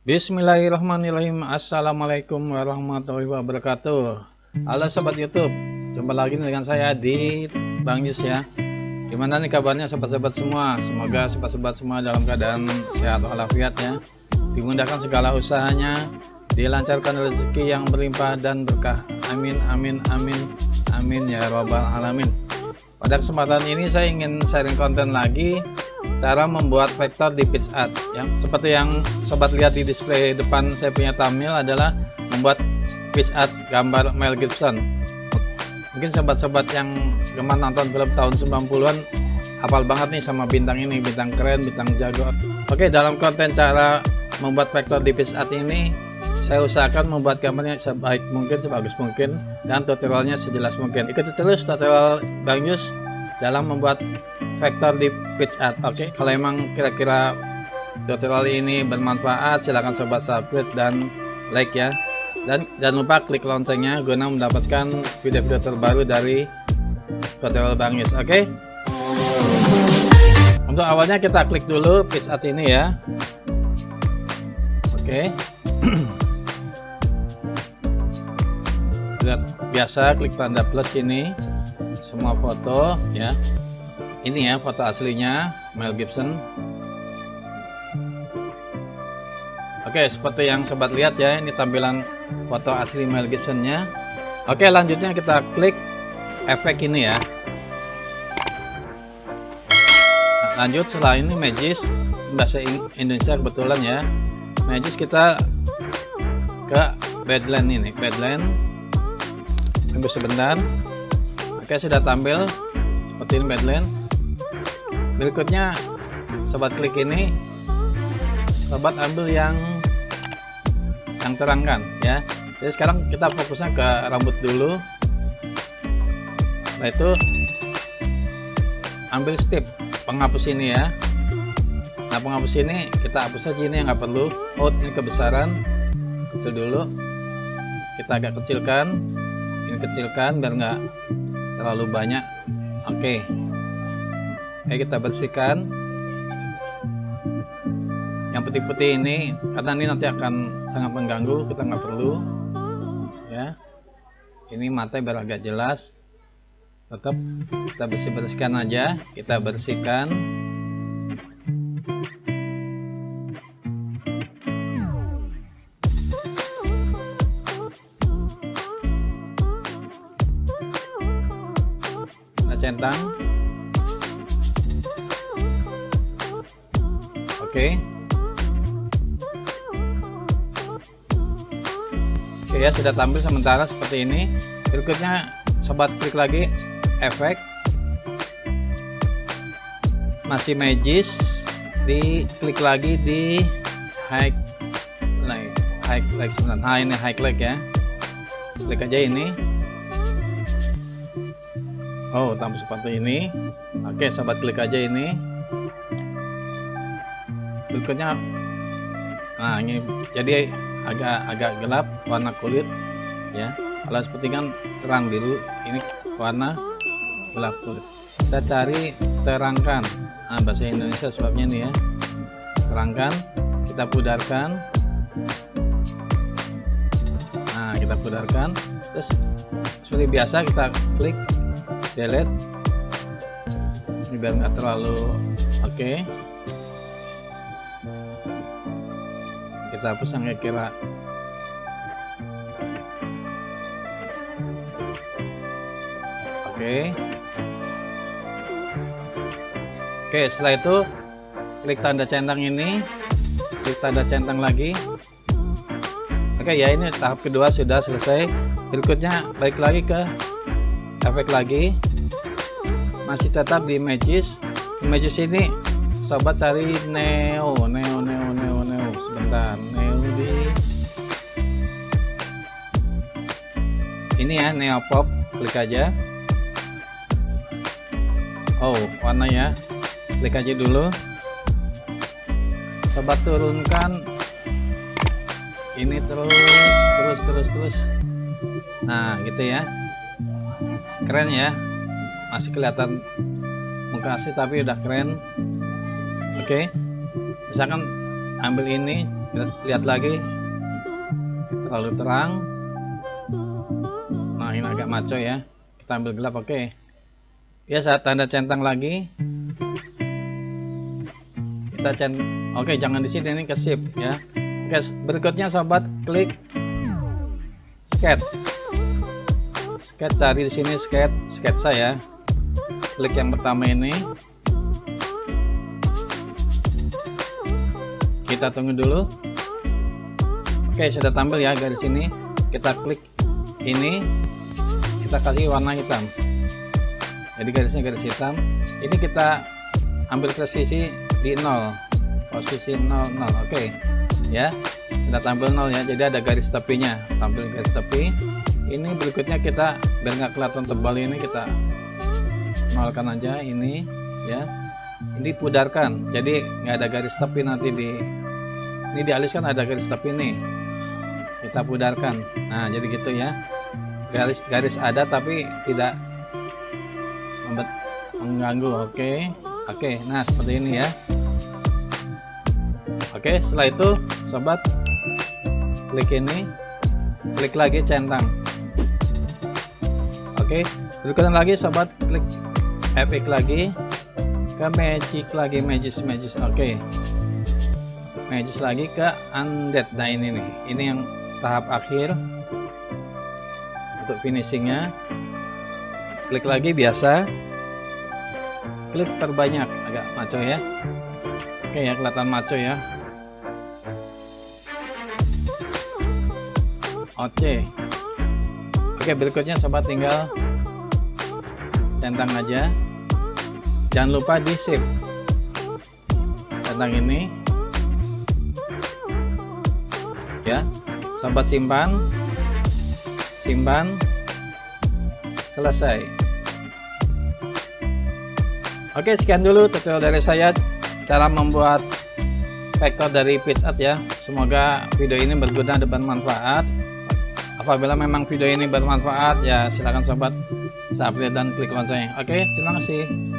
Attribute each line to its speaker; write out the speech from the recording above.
Speaker 1: Bismillahirrahmanirrahim. Assalamualaikum warahmatullahi wabarakatuh. Halo sobat YouTube, jumpa lagi dengan saya di Bang Yus ya. Gimana nih kabarnya sobat-sobat semua? Semoga sobat-sobat semua dalam keadaan sehat walafiat ya. Dimudahkan segala usahanya, dilancarkan rezeki yang berlimpah dan berkah. Amin amin amin amin ya robbal alamin. Pada kesempatan ini saya ingin sharing konten lagi, cara membuat vektor di PixArt ya. Seperti yang sobat lihat di display depan saya punya thumbnail adalah membuat PixArt gambar Mel Gibson. Mungkin sobat-sobat yang gemar nonton film tahun 90-an hafal banget nih sama bintang ini, bintang keren, bintang jago. Oke, dalam konten cara membuat vektor di PixArt ini saya usahakan membuat gambarnya sebaik mungkin, sebagus mungkin, dan tutorialnya sejelas mungkin. Ikuti terus tutorial Bang Yus dalam membuat vektor di PixArt. Oke, kalau emang kira-kira tutorial ini bermanfaat, silahkan sobat subscribe dan like ya. Dan jangan lupa klik loncengnya guna mendapatkan video-video terbaru dari tutorial Bang Yus. Oke. Untuk awalnya kita klik dulu PixArt ini ya. Oke. Lihat biasa klik tanda plus ini, semua foto ya. Ini ya foto aslinya Mel Gibson. Oke, seperti yang sobat lihat ya, ini tampilan foto asli Mel Gibsonnya. Oke, lanjutnya kita klik efek ini ya. Nah, lanjut setelah ini Magis, bahasa Indonesia kebetulan ya. Magis kita ke Badland ini, Badland. Tunggu sebentar. Oke, sudah tampil seperti ini Badland. Berikutnya sobat klik ini, sobat ambil yang terangkan ya. Jadi sekarang kita fokusnya ke rambut dulu. Setelah itu ambil step penghapus ini ya. Nah, penghapus ini kita hapus saja, ini yang nggak perlu. Oh, ini kebesaran, kecil dulu. Kita agak kecilkan, ini kecilkan biar nggak terlalu banyak. Oke. Kita bersihkan yang putih-putih ini karena ini nanti akan sangat mengganggu, kita nggak perlu ya. Ini mata biar agak jelas, tetap kita bersihkan aja, kita bersihkan. Kita centang. Oke. Oke ya, sudah tampil sementara seperti ini. Berikutnya sobat klik lagi efek, masih Magis, diklik lagi di highlight 9. Nah, ini highlight ya. Klik aja ini. Oh, tampil seperti ini. Oke, sobat klik aja ini. Berikutnya, nah ini jadi agak gelap warna kulit ya. Kalau seperti kan terang biru, ini warna gelap kulit. Kita cari terangkan. Nah, bahasa Indonesia sebabnya nih ya. Terangkan, kita pudarkan. Nah, kita pudarkan. Terus seperti biasa kita klik delete. Ini biar nggak terlalu oke. Kita hapus yang kira. Oke, setelah itu klik tanda centang ini, klik tanda centang lagi. Oke ya, ini tahap kedua sudah selesai. Berikutnya balik lagi ke efek lagi, masih tetap di Magis. Magis ini sobat cari neo sebentar, neo di ini ya, neo pop, klik aja. Oh, warnanya klik aja dulu, sobat turunkan ini terus. Nah gitu ya, keren ya, masih kelihatan muka asli tapi udah keren. Oke, misalkan ambil ini lihat lagi, terlalu terang. Nah ini agak maco ya, kita ambil gelap. Oke ya, saat tanda centang lagi kita oke, jangan di sini, ini ke shift ya. Oke, berikutnya sobat klik sketch, cari di sini sketsa ya. Klik yang pertama ini, kita tunggu dulu. Oke, sudah tampil ya garis ini. Kita klik ini, kita kasih warna hitam, jadi garisnya garis hitam. Ini kita ambil presisi di 0, posisi 00. Oke ya, sudah tampil 0 ya, jadi ada garis tepinya, tampil garis tepi. Ini berikutnya kita, biar nggak kelihatan tebal, ini kita nolkan aja ini ya. Ini pudarkan, jadi nggak ada garis tepi nanti ini dialiskan, ada garis tepi nih, kita pudarkan. Nah jadi gitu ya, garis ada tapi tidak mengganggu. Oke, nah seperti ini ya. Oke, setelah itu sobat klik ini, klik lagi centang. Oke, berikutnya lagi sobat klik FX lagi, ke magic lagi, magis. Oke, magis lagi ke undead. Nah ini nih, ini yang tahap akhir untuk finishingnya. Klik lagi biasa, klik perbanyak, agak maco ya. Oke ya, kelihatan maco ya. Oke, berikutnya sobat tinggal centang aja, jangan lupa di shift, centang ini ya. Sobat simpan, selesai. Oke, sekian dulu tutorial dari saya cara membuat vektor dari PixArt ya. Semoga video ini berguna dan bermanfaat. Apabila memang video ini bermanfaat ya, silakan sobat subscribe dan klik lonceng. Oke, terima kasih.